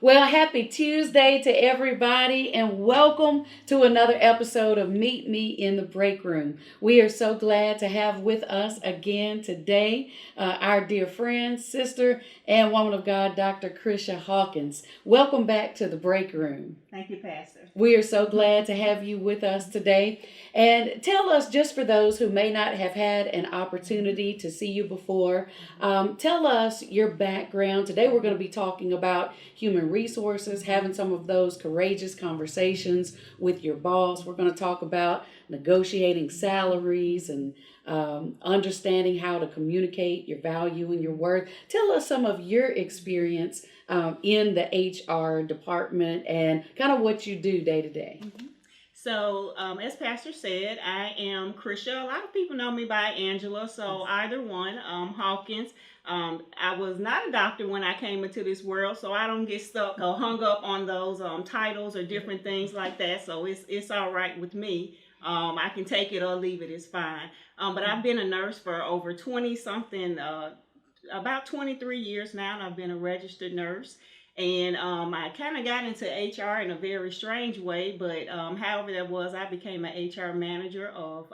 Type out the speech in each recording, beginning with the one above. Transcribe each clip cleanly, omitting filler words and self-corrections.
Well, happy Tuesday to everybody, and welcome to another episode of Meet Me in the Breakroom. We are so glad to have with us again today our dear friend, sister, and woman of God, Dr. KRISHA Hawkins. Welcome back to the Breakroom. Thank you, Pastor. We are so glad to have you with us today. And tell us, just for those who may not have had an opportunity to see you before, tell us your background. Today we're going to be talking about human resources, having some of those courageous conversations with your boss. We're going to talk about negotiating salaries and understanding how to communicate your value and your worth. Tell us some of your experience in the HR department and kind of what you do day to day. So, as Pastor said, I am KRISHA. A lot of people know me by Angela, so either one, Hawkins. I was not a doctor when I came into this world, so I don't get stuck or hung up on those titles or different things like that, so it's all right with me. I can take it or leave it, it's fine. But I've been a nurse for over 20-something, about 23 years now, and I've been a registered nurse. And I kind of got into HR in a very strange way, but however that was, I became an HR manager of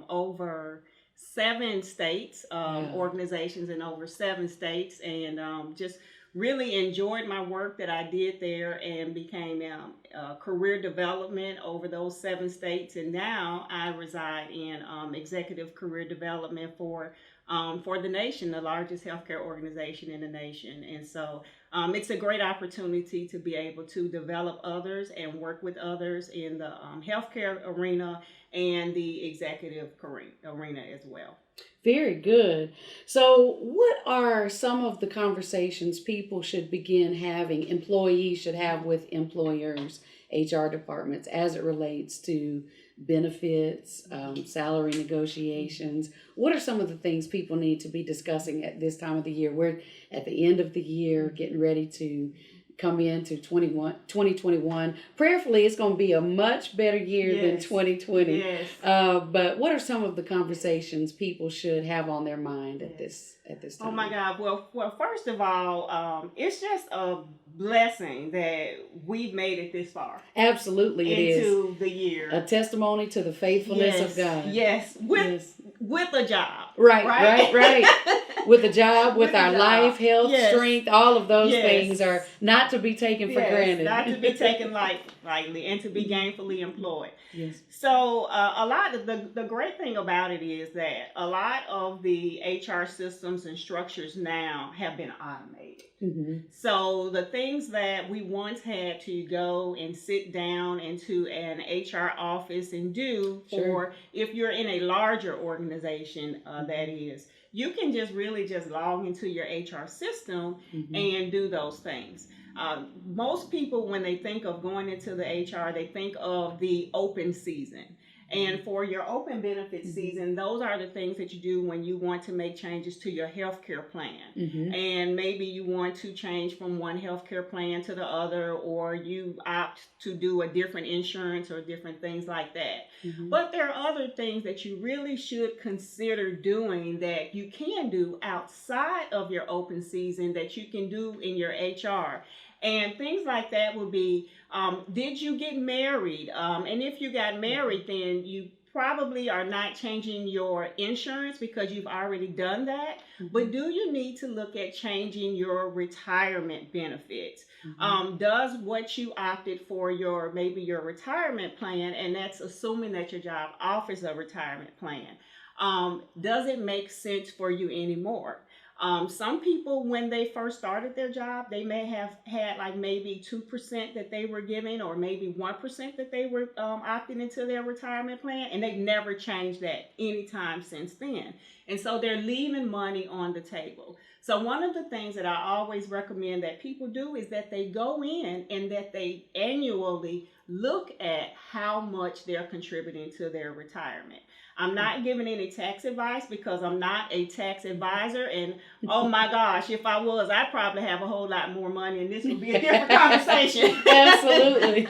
over 7 states, organizations in over 7 states, and just really enjoyed my work that I did there and became career development over those 7 states. And now I reside in executive career development for the nation, the largest healthcare organization in the nation. And so it's a great opportunity to be able to develop others and work with others in the healthcare arena and the executive arena as well. Very good. So what are some of the conversations people should begin having, employees should have with employers, HR departments, as it relates to benefits, salary negotiations? What are some of the things people need to be discussing at this time of the year? We're at the end of the year, getting ready to come into 2021. Prayerfully, it's going to be a much better year than 2020. Yes. But what are some of the conversations people should have on their mind at this time? Oh my God. Well, first of all, it's just a blessing that we've made it this far. Absolutely, it into is the year. a testimony to the faithfulness of God. Yes, with a job. Right. With a job, with our life, health, Yes. strength, all of those Yes. things are not to be taken for granted. Not to be taken lightly and to be gainfully employed. Yes. So a lot of the great thing about it is that a lot of the HR systems and structures now have been automated. Mm-hmm. So the things that we once had to go and sit down into an HR office and do for, if you're in a larger organization, that is, you can just log into your HR system and do those things. Most people, when they think of going into the HR, they think of the open season. And for your open benefits season, those are the things that you do when you want to make changes to your healthcare plan. And maybe you want to change from one healthcare plan to the other, or you opt to do a different insurance or different things like that. But there are other things that you really should consider doing that you can do outside of your open season that you can do in your HR. And things like that would be, did you get married? And if you got married, then you probably are not changing your insurance because you've already done that. But do you need to look at changing your retirement benefits? Does what you opted for maybe your retirement plan, and that's assuming that your job offers a retirement plan, does it make sense for you anymore? Some people, when they first started their job, they may have had like maybe 2% that they were giving, or maybe 1% that they were opting into their retirement plan, and they've never changed that anytime since then. And so they're leaving money on the table. So one of the things that I always recommend that people do is that they go in and that they annually look at how much they're contributing to their retirement. I'm not giving any tax advice because I'm not a tax advisor. And oh my gosh, if I was, I'd probably have a whole lot more money and this would be a different conversation. Absolutely.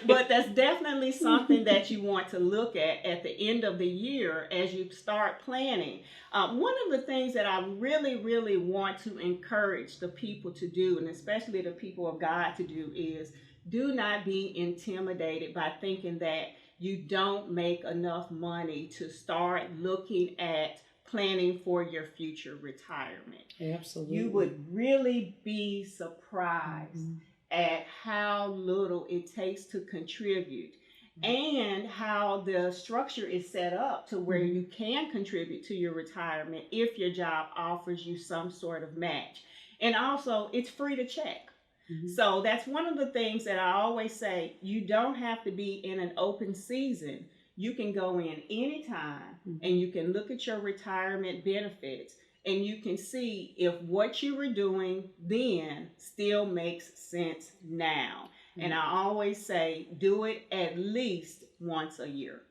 But that's definitely something that you want to look at the end of the year as you start planning. One of the things that I really, really want to encourage the people to do, and especially the people of God to do, is do not be intimidated by thinking that you don't make enough money to start looking at planning for your future retirement. Absolutely. You would really be surprised at how little it takes to contribute and how the structure is set up to where you can contribute to your retirement if your job offers you some sort of match. And also, it's free to check. So that's one of the things that I always say. You don't have to be in an open season. You can go in anytime and you can look at your retirement benefits and you can see if what you were doing then still makes sense now. And I always say, do it at least once a year.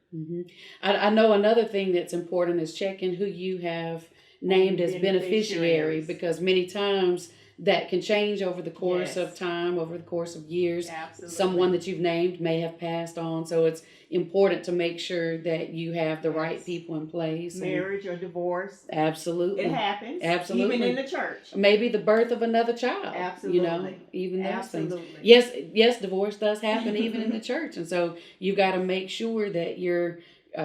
I know another thing that's important is checking who you have named as beneficiary, because many times that can change over the course of time, over the course of years. Absolutely. Someone that you've named may have passed on, so it's important to make sure that you have the right people in place. Marriage or divorce. Absolutely. It happens. Absolutely. Even in the church. Maybe the birth of another child. Absolutely. You know, even those things. Absolutely. Yes, divorce does happen even in the church. And so you got to make sure that you're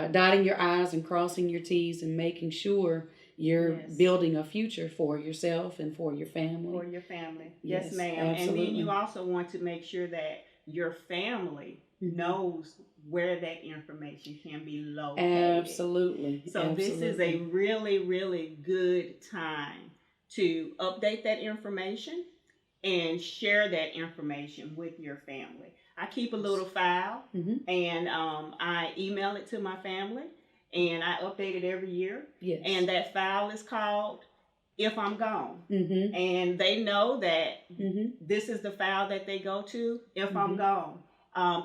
dotting your I's and crossing your T's and making sure you're building a future for yourself and for your family. For your family. Yes, ma'am. Absolutely. And then you also want to make sure that your family knows where that information can be located. Absolutely. So this is a really, really good time to update that information and share that information with your family. I keep a little file and I email it to my family. And I update it every year. Yes. And that file is called If I'm Gone. And they know that this is the file that they go to if I'm gone.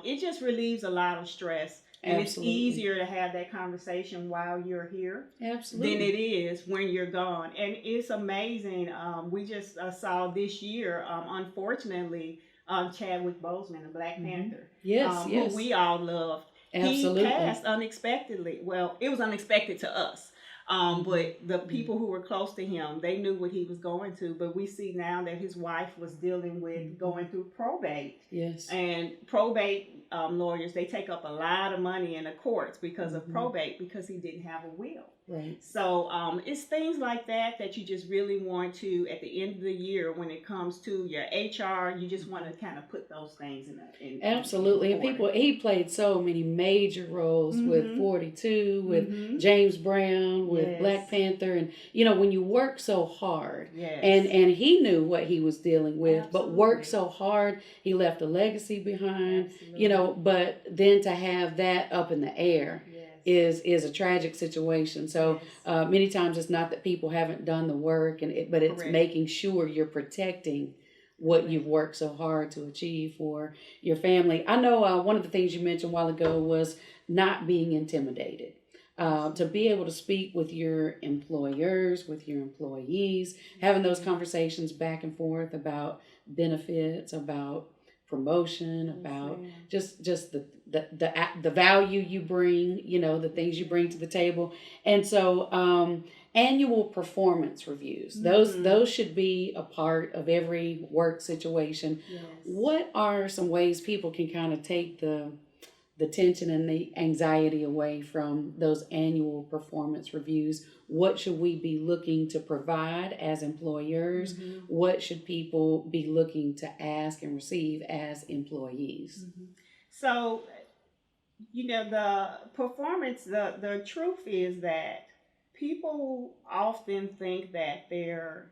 It just relieves a lot of stress. And it's easier to have that conversation while you're here than it is when you're gone. And it's amazing. We just saw this year, unfortunately, Chadwick Boseman, the Black Panther, who we all loved. He passed unexpectedly. Well, it was unexpected to us. But the people who were close to him, they knew what he was going to. But we see now that his wife was dealing with going through probate. Yes. And probate lawyers, they take up a lot of money in the courts because of probate, because he didn't have a will. Right. So it's things like that that you just really want to, at the end of the year, when it comes to your HR, you just want to kind of put those things in absolutely. And he played so many major roles with 42, with James Brown, with Black Panther. And, you know, when you work so hard, and he knew what he was dealing with, but worked so hard, he left a legacy behind, you know, but then to have that up in the air is a tragic situation. So many times it's not that people haven't done the work, but it's making sure you're protecting what you've worked so hard to achieve for your family. I know one of the things you mentioned a while ago was not being intimidated. To be able to speak with your employers, with your employees, having those conversations back and forth about benefits, about promotion, about just the value you bring, you know, the things you bring to the table. And so annual performance reviews, those should be a part of every work situation. What are some ways people can kind of take the tension and the anxiety away from those annual performance reviews? What should we be looking to provide as employers? What should people be looking to ask and receive as employees? So, you know, the performance, the truth is that people often think that their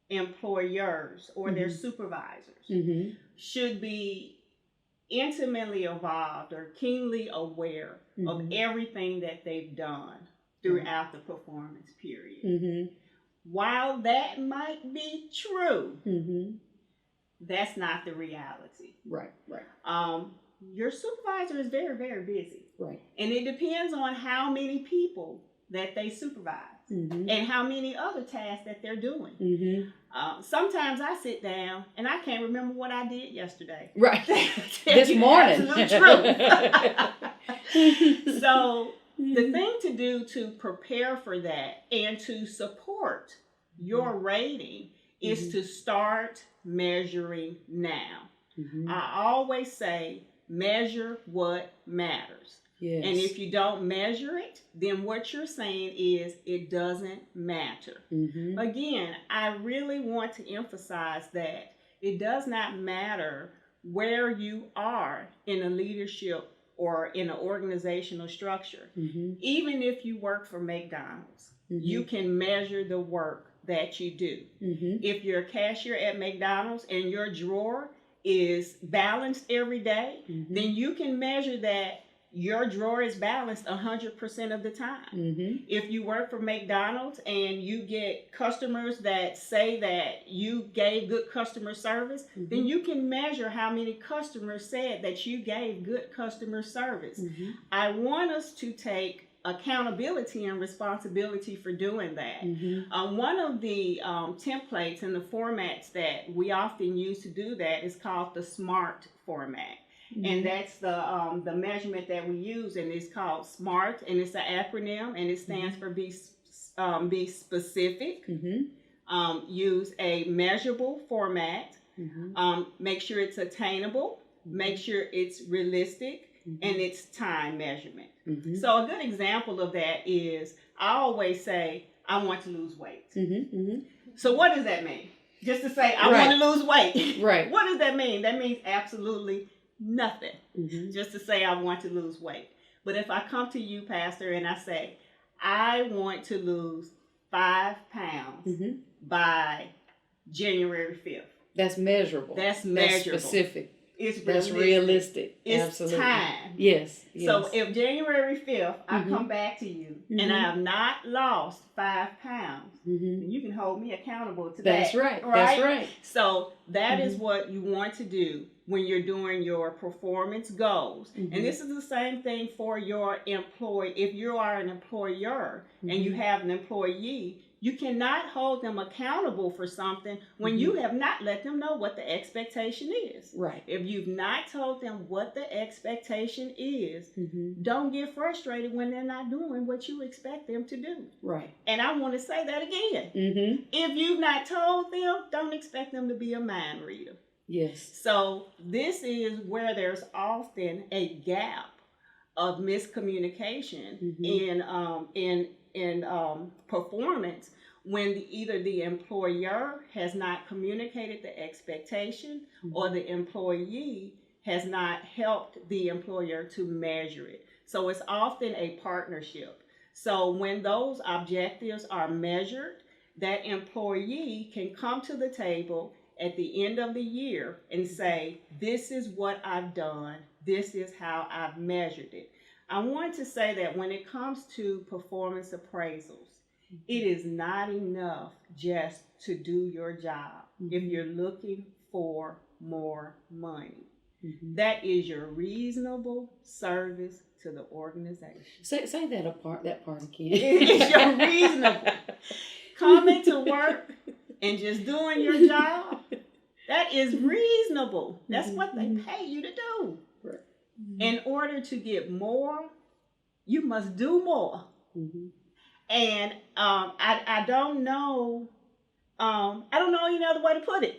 employers or their supervisors should be intimately involved or keenly aware of everything that they've done throughout the performance period. While that might be true, that's not the reality. Right. your supervisor is very, very busy. Right. And it depends on how many people that they supervise and how many other tasks that they're doing. Sometimes I sit down and I can't remember what I did yesterday. Right. This morning. Absolute truth. So the thing to do to prepare for that and to support your rating is to start measuring now. I always say, measure what matters. Yes. And if you don't measure it, then what you're saying is it doesn't matter. Again, I really want to emphasize that it does not matter where you are in a leadership or in an organizational structure. Even if you work for McDonald's, you can measure the work that you do. If you're a cashier at McDonald's and your drawer is balanced every day, then you can measure that your drawer is balanced 100% of the time. If you work for McDonald's and you get customers that say that you gave good customer service, then you can measure how many customers said that you gave good customer service. I want us to take accountability and responsibility for doing that. One of the templates and the formats that we often use to do that is called the SMART format. And that's the measurement that we use, and it's called SMART, and it's an acronym, and it stands for be specific, use a measurable format, make sure it's attainable, make sure it's realistic, and it's time measurement. So a good example of that is, I always say, I want to lose weight. So what does that mean? Just to say, I want to lose weight. Right. What does that mean? That means absolutely nothing. Just to say I want to lose weight. But if I come to you, Pastor, and I say, I want to lose 5 pounds by January 5th. That's measurable. That's measurable. That's specific. It's That's realistic. It's Absolutely. time. Yes. So if January 5th, I come back to you and I have not lost 5 pounds, then you can hold me accountable to that. That's right. That's right. So that is what you want to do when you're doing your performance goals. And this is the same thing for your employee. If you are an employer and you have an employee, you cannot hold them accountable for something when you have not let them know what the expectation is. Right. If you've not told them what the expectation is, don't get frustrated when they're not doing what you expect them to do. Right. And I want to say that again. If you've not told them, don't expect them to be a mind reader. Yes. So this is where there's often a gap of miscommunication in performance when either the employer has not communicated the expectation or the employee has not helped the employer to measure it. So it's often a partnership. So when those objectives are measured, that employee can come to the table at the end of the year and say, this is what I've done, this is how I've measured it. I want to say that when it comes to performance appraisals, it is not enough just to do your job if you're looking for more money. That is your reasonable service to the organization. Say that part again. It's your reasonable. Coming to work and just doing your job, that is reasonable. That's what they pay you to do. Right. In order to get more, you must do more. And I don't know any other way to put it.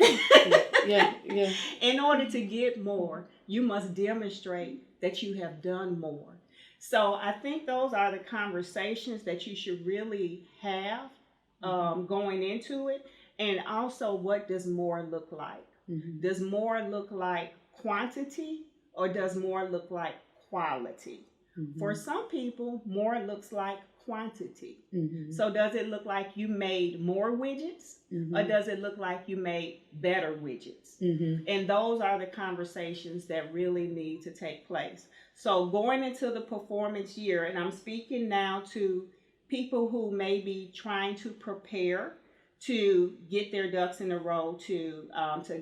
Yeah. In order to get more, you must demonstrate that you have done more. So I think those are the conversations that you should really have going into it. And also, what does more look like? Does more look like quantity or does more look like quality? For some people, more looks like quantity. So does it look like you made more widgets or does it look like you made better widgets? And those are the conversations that really need to take place. So going into the performance year, and I'm speaking now to people who may be trying to prepare to get their ducks in a row to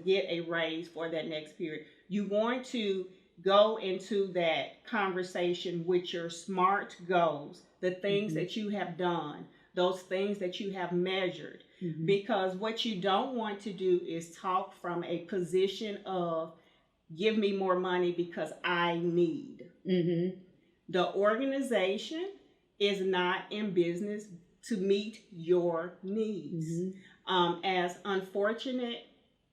get a raise for that next period. You want to go into that conversation with your SMART goals, the things that you have done, those things that you have measured. Because what you don't want to do is talk from a position of, give me more money because I need. The organization is not in business to meet your needs. As unfortunate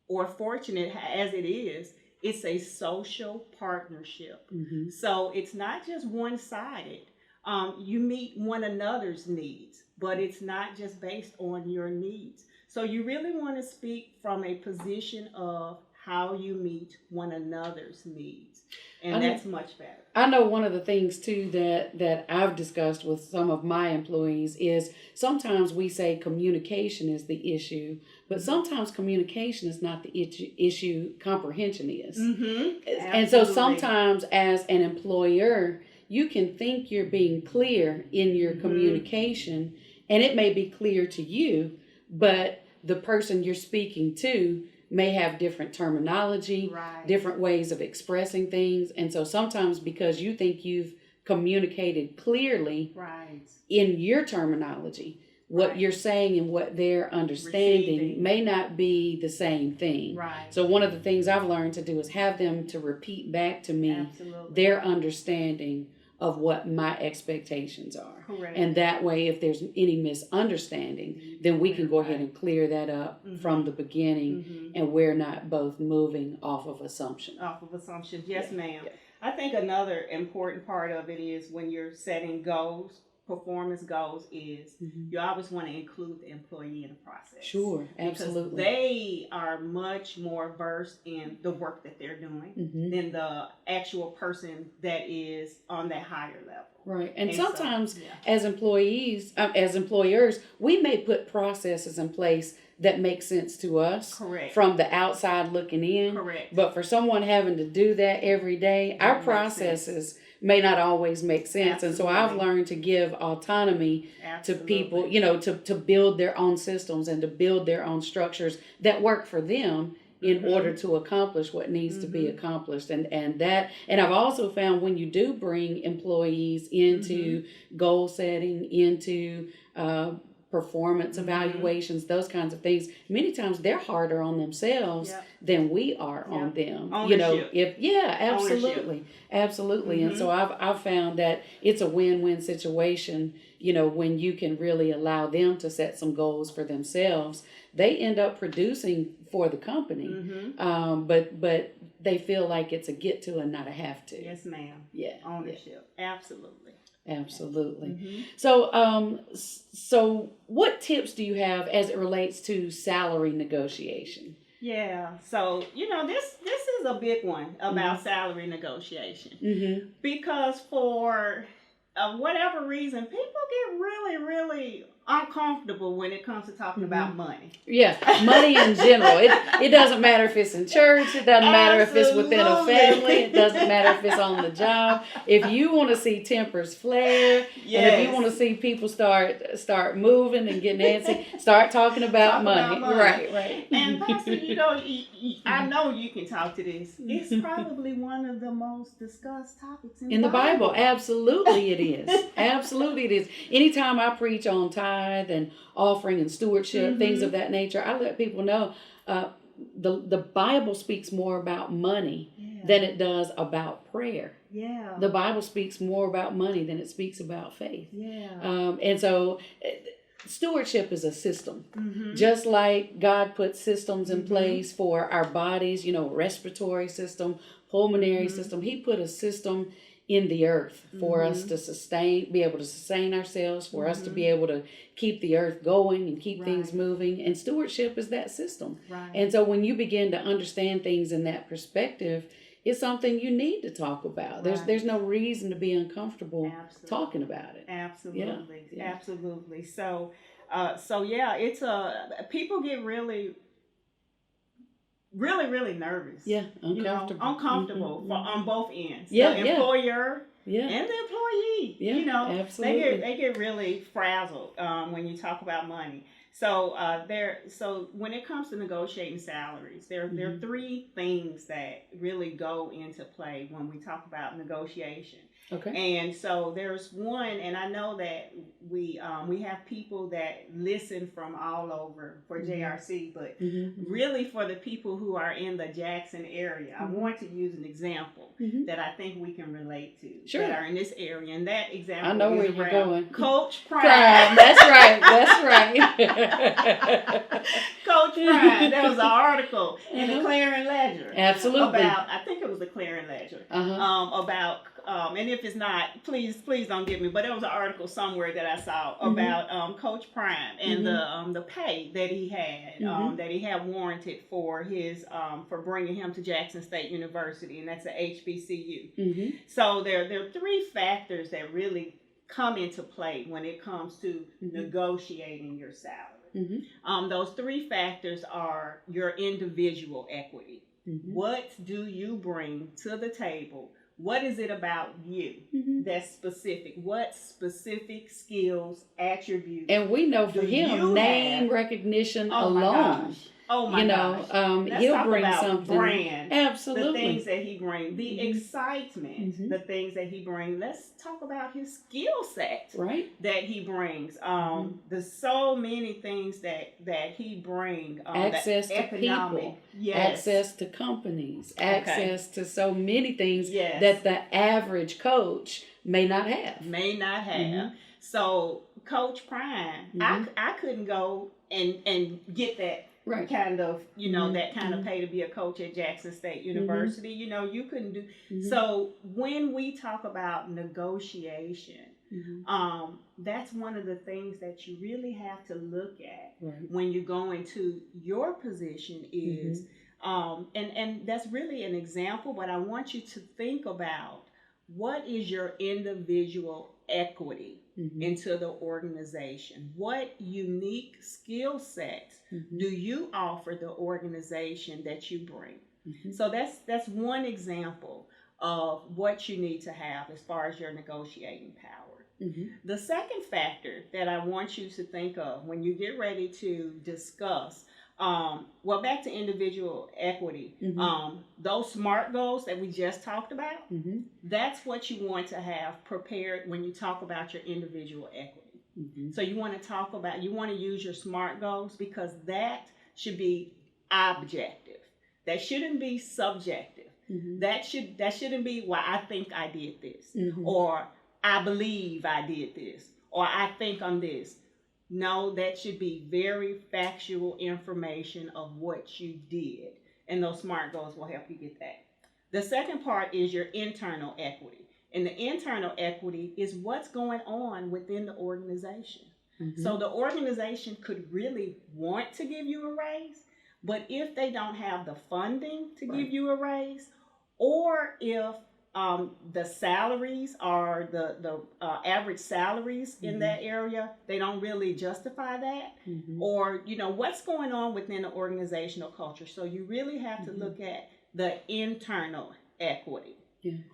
or fortunate as it is, it's a social partnership. So it's not just one-sided. You meet one another's needs, but it's not just based on your needs. So you really want to speak from a position of how you meet one another's needs. And that's much better. I know one of the things too that I've discussed with some of my employees is sometimes we say communication is the issue, but sometimes communication is not the issue, comprehension is. And so sometimes as an employer, you can think you're being clear in your communication, and it may be clear to you, but the person you're speaking to may have different terminology, different ways of expressing things. And so sometimes because you think you've communicated clearly in your terminology, what you're saying and what they're understanding may not be the same thing. So one of the things I've learned to do is have them to repeat back to me their understanding of what my expectations are. And that way, if there's any misunderstanding, then we can go ahead and clear that up from the beginning, and we're not both moving off of assumption. Yes, ma'am. I think another important part of it is when you're setting goals, performance goals, is you always want to include the employee in the process. Sure, absolutely. Because they are much more versed in the work that they're doing than the actual person that is on that higher level. Right. And sometimes as employees, as employers, we may put processes in place that make sense to us from the outside looking in. But for someone having to do that every day, our processes may not always make sense. And so I've learned to give autonomy to people, you know, to build their own systems and to build their own structures that work for them in order to accomplish what needs to be accomplished. And I've also found when you do bring employees into goal setting, into performance evaluations, those kinds of things, many times they're harder on themselves than we are on them. Ownership. You know, absolutely. And so I've found that it's a win-win situation, you know, when you can really allow them to set some goals for themselves. They end up producing for the company, but they feel like it's a get to and not a have to. Yes, ma'am. Yeah. Ownership. Absolutely. So what tips do you have as it relates to salary negotiation? Yeah, so you know this is a big one about salary negotiation, because for whatever reason, people get really uncomfortable when it comes to talking about money. Yeah, money in general. It doesn't matter if it's in church. It doesn't matter if it's within a family. It doesn't matter if it's on the job. If you want to see tempers flare, and if you want to see people start moving and getting antsy, start talking about money. Right. And Pastor, you know, I know you can talk to this. It's probably one of the most discussed topics in the Bible. Absolutely it is. Absolutely it is. Anytime I preach on tithe and offering and stewardship, things of that nature, I let people know the Bible speaks more about money than it does about prayer. The Bible speaks more about money than it speaks about faith. And so stewardship is a system. Just like God put systems in place for our bodies, you know, respiratory system, pulmonary system. He put a system in the earth for us to be able to sustain ourselves, for us to be able to keep the earth going and keep things moving. And stewardship is that system. And so when you begin to understand things in that perspective, it's something you need to talk about. There's no reason to be uncomfortable talking about it. Absolutely. So it's people get really nervous. Uncomfortable on both ends. The employer and the employee. Absolutely. They get really frazzled when you talk about money. So so when it comes to negotiating salaries, there are three things that really go into play when we talk about negotiation. Okay. And so there's one, and I know that we have people that listen from all over for JRC, but really for the people who are in the Jackson area, I want to use an example that I think we can relate to that are in this area, and that example I know is where you're going. Coach Prime. That's right. That's right. Coach Prime. There was an article in the Clarion Ledger. Absolutely. About, I think it was the Clarion Ledger. About and if it's not, please don't give me. But there was an article somewhere that I saw about Coach Prime and the pay that he had warranted for his for bringing him to Jackson State University, and that's the HBCU. So there are three factors that really come into play when it comes to negotiating your salary. Those three factors are your individual equity. What do you bring to the table? What is it about you that's specific? What specific skills, attributes? And we know for him, name recognition alone. Oh my gosh. He'll bring about something. Brand, Absolutely. the things that he brings, the excitement, the things that he brings. Let's talk about his skill set that he brings. There's so many things that he brings. Access to people, access to companies, access to so many things that the average coach may not have. So Coach Prime, I couldn't go and get that. Kind of, that kind of pay to be a coach at Jackson State University. You couldn't do. So when we talk about negotiation, that's one of the things that you really have to look at when you go into your position is, and that's really an example, but I want you to think about what is your individual equity into the organization. What unique skill sets do you offer the organization that you bring? So that's one example of what you need to have as far as your negotiating power. The second factor that I want you to think of when you get ready to discuss back to individual equity. Those SMART goals that we just talked about, that's what you want to have prepared when you talk about your individual equity. So you want to use your SMART goals because that should be objective. That shouldn't be subjective. That shouldn't be, well, I think I did this, or I believe I did this, or I think I'm this. No, that should be very factual information of what you did. And those SMART goals will help you get that. The second part is your internal equity. And the internal equity is what's going on within the organization. So the organization could really want to give you a raise, but if they don't have the funding to give you a raise, or if the salaries are the average salaries in that area, they don't really justify that, or what's going on within the organizational culture. So you really have to look at the internal equity.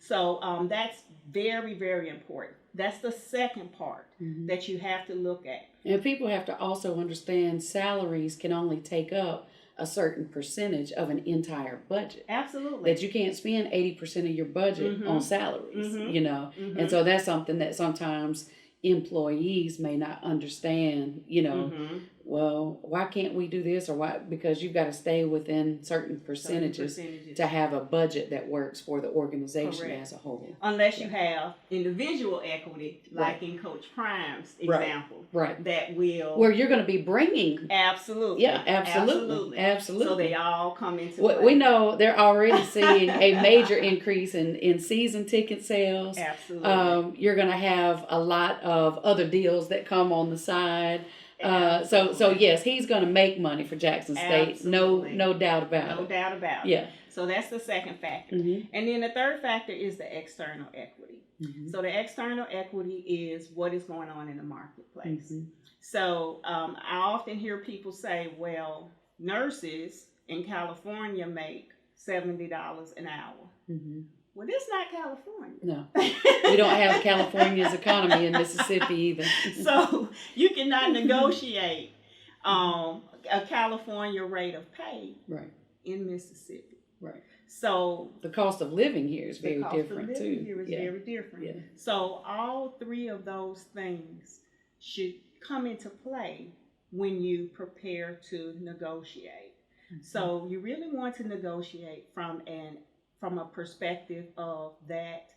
So that's very, very important. That's the second part that you have to look at. And people have to also understand salaries can only take up a certain percentage of an entire budget. Absolutely. That you can't spend 80% of your budget on salaries, And so that's something that sometimes employees may not understand, well, why can't we do this, or why? Because you've got to stay within certain percentages to have a budget that works for the organization as a whole. Unless you have individual equity, like in Coach Prime's example, that will where you're going to be bringing absolutely. So they all come into play. We know they're already seeing a major increase in season ticket sales. Absolutely. You're going to have a lot of other deals that come on the side. So yes, he's going to make money for Jackson State. Absolutely. No doubt about it. No doubt about it. Yeah. So that's the second factor. And then the third factor is the external equity. So the external equity is what is going on in the marketplace. So I often hear people say, well, nurses in California make $70 an hour. Well, this is not California. No. We don't have California's economy in Mississippi either. So you cannot negotiate A California rate of pay Right. in Mississippi. Right. So the cost of living here is very different the cost of living here is very different. Yeah. So all three of those things should come into play when you prepare to negotiate. Mm-hmm. So you really want to negotiate from a perspective of that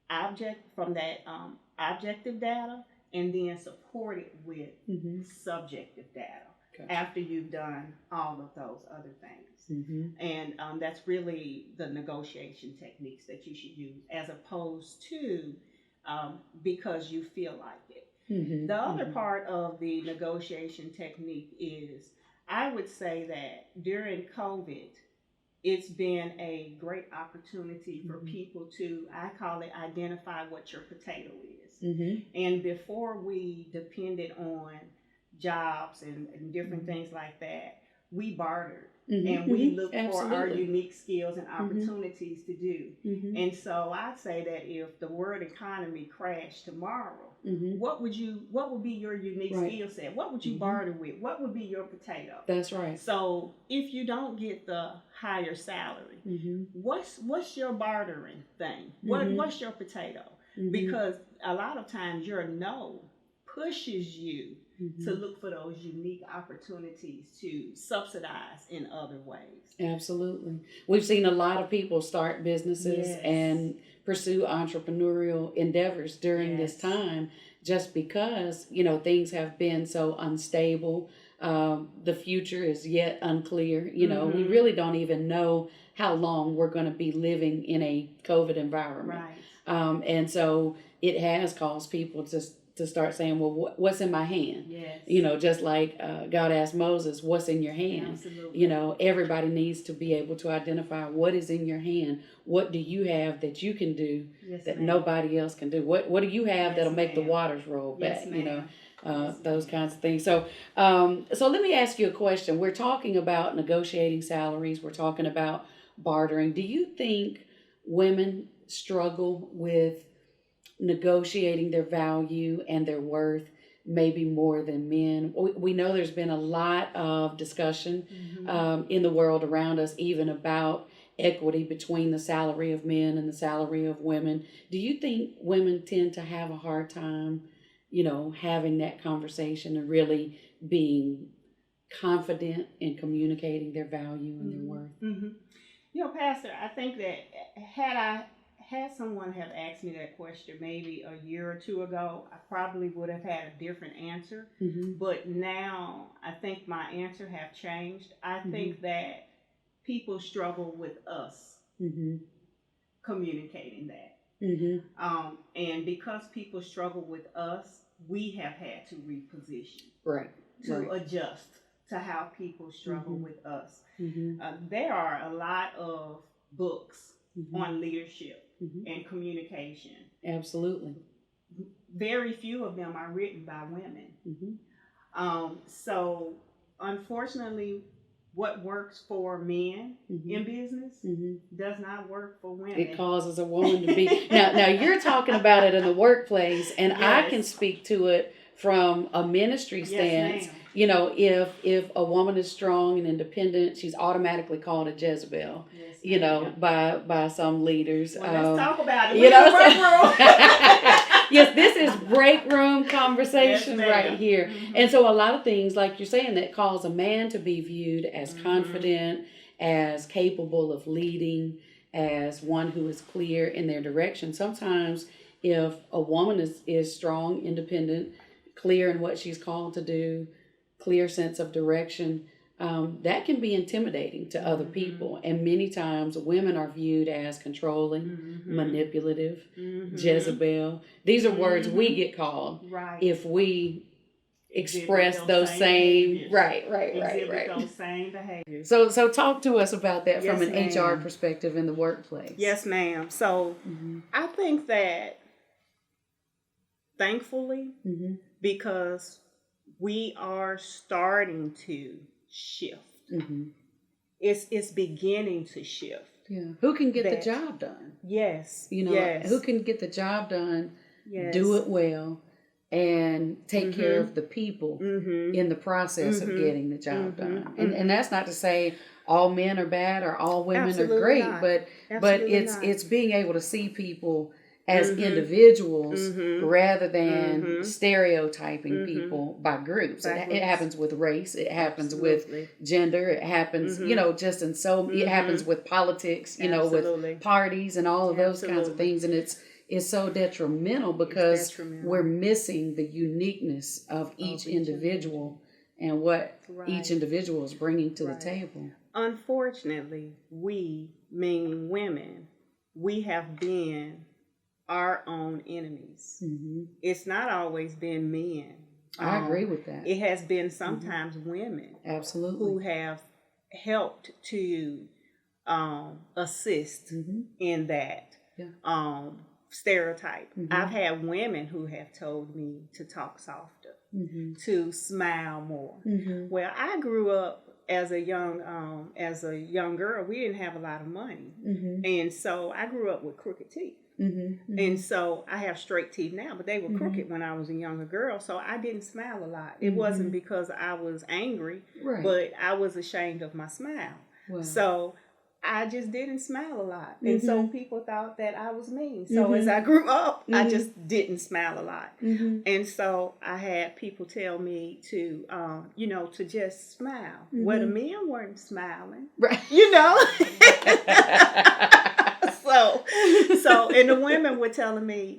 objective data, and then support it with subjective data. Gotcha. After you've done all of those other things. And that's really the negotiation techniques that you should use, as opposed to because you feel like it. The other part of the negotiation technique is, I would say that during COVID, it's been a great opportunity for people to, I call it, identify what your potato is. And before we depended on jobs and different things like that, we bartered. And we looked for our unique skills and opportunities to do. And so I'd say that if the world economy crashed tomorrow, what would be your unique skill set? What would you barter with? What would be your potato? That's right. So if you don't get the higher salary, what's your bartering thing? What's your potato? Because a lot of times your no pushes you to look for those unique opportunities to subsidize in other ways. Absolutely. We've seen a lot of people start businesses and pursue entrepreneurial endeavors during this time, just because, things have been so unstable. The future is yet unclear. We really don't even know how long we're going to be living in a COVID environment. Right. And so it has caused people to start saying, well, what's in my hand? Yes. Just like God asked Moses, what's in your hand? Absolutely. Everybody needs to be able to identify what is in your hand. What do you have that you can do that nobody else can do? What do you have that'll make the waters roll back? Those kinds of things. So let me ask you a question. We're talking about negotiating salaries. We're talking about bartering. Do you think women struggle with negotiating their value and their worth maybe more than men? We know there's been a lot of discussion in the world around us, even about equity between the salary of men and the salary of women. Do you think women tend to have a hard time, having that conversation and really being confident in communicating their value and their worth? Pastor, I think that had someone have asked me that question maybe a year or two ago, I probably would have had a different answer. But now I think my answer have changed. I think that people struggle with us communicating that. And because people struggle with us, we have had to reposition to adjust to how people struggle with us. There are a lot of books on leadership and communication. Absolutely. Very few of them are written by women. So unfortunately, what works for men in business does not work for women. It causes a woman to be now you're talking about it in the workplace, and I can speak to it from a ministry stance. Ma'am. If a woman is strong and independent, she's automatically called a Jezebel. By some leaders. Well, let's talk about it. Yes, this is break room conversation right here. And so a lot of things, like you're saying, that cause a man to be viewed as confident, as capable of leading, as one who is clear in their direction. Sometimes if a woman is strong, independent, clear in what she's called to do, clear sense of direction, that can be intimidating to other people. And many times women are viewed as controlling, manipulative, Jezebel. These are words we get called if we express those same right. Those same behaviors. So talk to us about that from an HR perspective in the workplace. Yes, ma'am. So I think that thankfully, because we are starting to shift. It's beginning to shift. Yeah. Who can get the job done? Yes. Who can get the job done, do it well, and take care of the people in the process of getting the job done. And that's not to say all men are bad or all women Absolutely are great, not. but Absolutely it's being able to see people as individuals rather than stereotyping people by groups. It happens with race. It happens with gender. It happens, just in it happens with politics, with parties and all of those kinds of things. And it's so detrimental because we're missing the uniqueness of each individual and what each individual is bringing to the table. Unfortunately, we, meaning women, we have been our own enemies. It's not always been men. I agree with that. It has been sometimes women. Absolutely. Who have helped to assist in that stereotype. I've had women who have told me to talk softer, to smile more. Well, I grew up as a young girl. We didn't have a lot of money, and so I grew up with crooked teeth. And so I have straight teeth now, but they were crooked when I was a younger girl. So I didn't smile a lot. It wasn't because I was angry, but I was ashamed of my smile. Wow. So I just didn't smile a lot. And so people thought that I was mean. So as I grew up, I just didn't smile a lot. And so I had people tell me to, to just smile. Well, the men weren't smiling, right? So, and the women were telling me,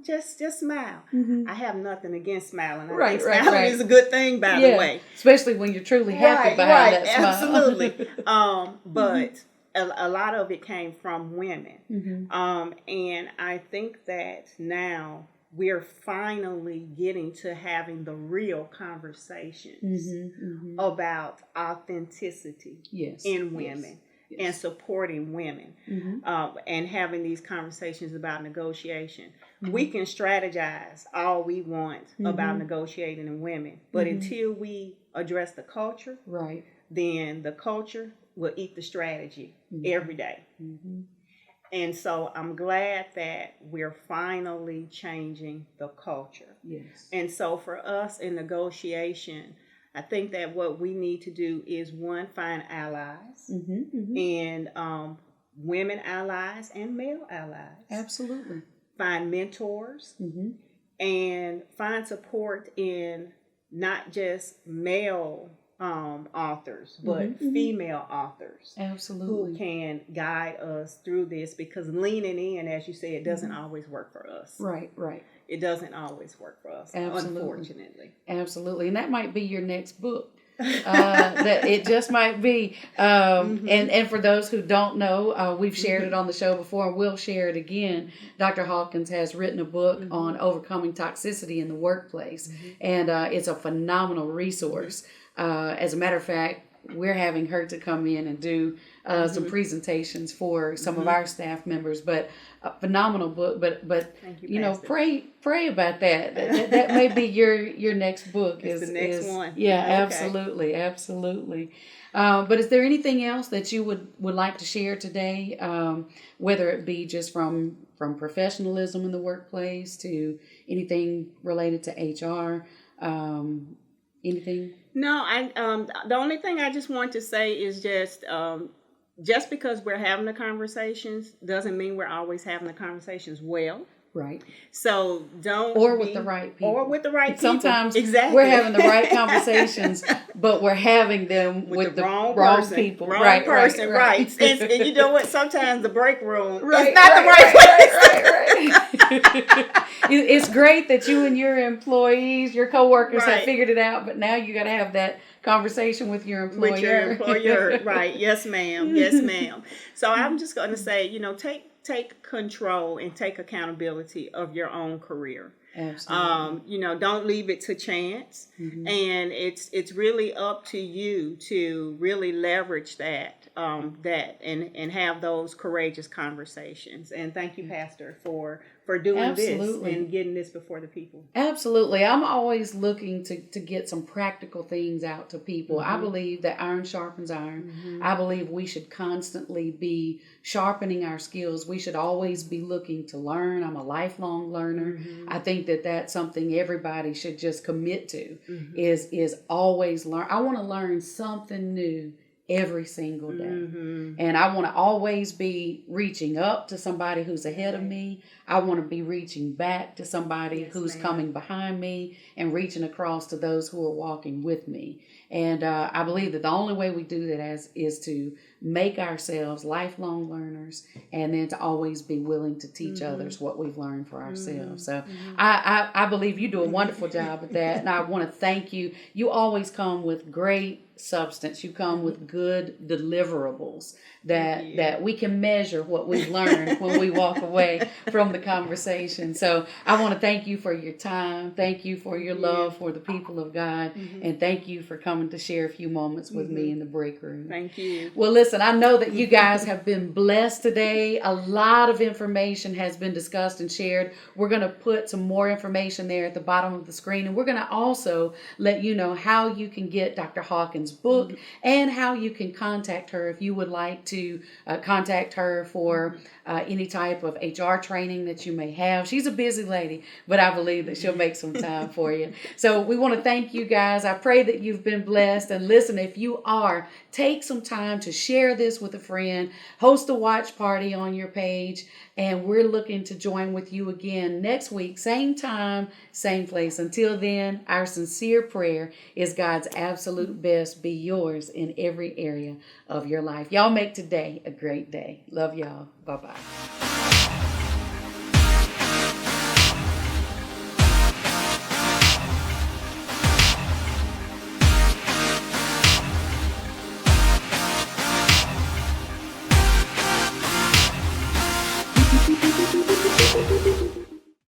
just smile. I have nothing against smiling. I think smiling is a good thing, by the way. Especially when you're truly happy behind that smile. Absolutely. But a lot of it came from women. And I think that now we're finally getting to having the real conversations about authenticity in women. Yes. And supporting women and having these conversations about negotiation. We can strategize all we want about negotiating in women, but until we address the culture, then the culture will eat the strategy every day. And so I'm glad that we're finally changing the culture. Yes. And so for us in negotiation, I think that what we need to do is, one, find allies and women allies and male allies. Absolutely. Find mentors and find support in not just male authors, but female authors. Absolutely. Who can guide us through this, because leaning in, as you say, it doesn't always work for us. Right. It doesn't always work for us, unfortunately. Absolutely. And that might be your next book. That it just might be. And for those who don't know, we've shared it on the show before and we'll share it again. Dr. Hawkins has written a book on overcoming toxicity in the workplace. And it's a phenomenal resource. As a matter of fact, we're having her to come in and do some presentations for some of our staff members, but a phenomenal book. But pray about that. That may be your next book. It's the next one. Yeah, okay. Absolutely. But is there anything else that you would like to share today, whether it be just from professionalism in the workplace to anything related to HR, anything? No, the only thing I just want to say is just because we're having the conversations doesn't mean we're always having the conversations well. Right. So with the right people. Or with the right people. Sometimes we're having the right conversations, but we're having them with the wrong people. Wrong person, right. And you know what? Sometimes the break room is not the right place. It's great that you and your employees, your coworkers have figured it out, but now you got to have that conversation with your employer. With your employer, right. Yes, ma'am. Yes, ma'am. So I'm just going to say, take control and take accountability of your own career. Absolutely. Don't leave it to chance. And it's really up to you to really leverage that and have those courageous conversations. And thank you, Pastor, for for doing Absolutely. this and getting this before the people. Absolutely. I'm always looking to get some practical things out to people. I believe that iron sharpens iron. I believe we should constantly be sharpening our skills. We should always be looking to learn. I'm a lifelong learner. I think that that's something everybody should just commit to is always learn. I want to learn something new every single day. And I want to always be reaching up to somebody who's ahead of me. I want to be reaching back to somebody who's coming behind me and reaching across to those who are walking with me. And I believe that the only way we do that is to make ourselves lifelong learners, and then to always be willing to teach others what we've learned for ourselves. So I believe you do a wonderful job at that, and I want to thank you. You always come with great substance. You come with good deliverables that we can measure what we've learned when we walk away from the conversation. So I want to thank you for your time. Thank you for your love for the people of God. And thank you for coming to share a few moments with me in the break room. Thank you. Well, listen, I know that you guys have been blessed today. A lot of information has been discussed and shared. We're going to put some more information there at the bottom of the screen. And we're going to also let you know how you can get Dr. Hawkins' book and how you can contact her if you would like to contact her for any type of HR training that you may have. She's a busy lady, but I believe that she'll make some time for you. So we want to thank you guys. I pray that you've been blessed. And listen, if you are, take some time to share this with a friend, host a watch party on your page, and we're looking to join with you again next week, same time, same place. Until then, our sincere prayer is God's absolute best be yours in every area of your life. Y'all make today a great day. Love y'all. Bye-bye.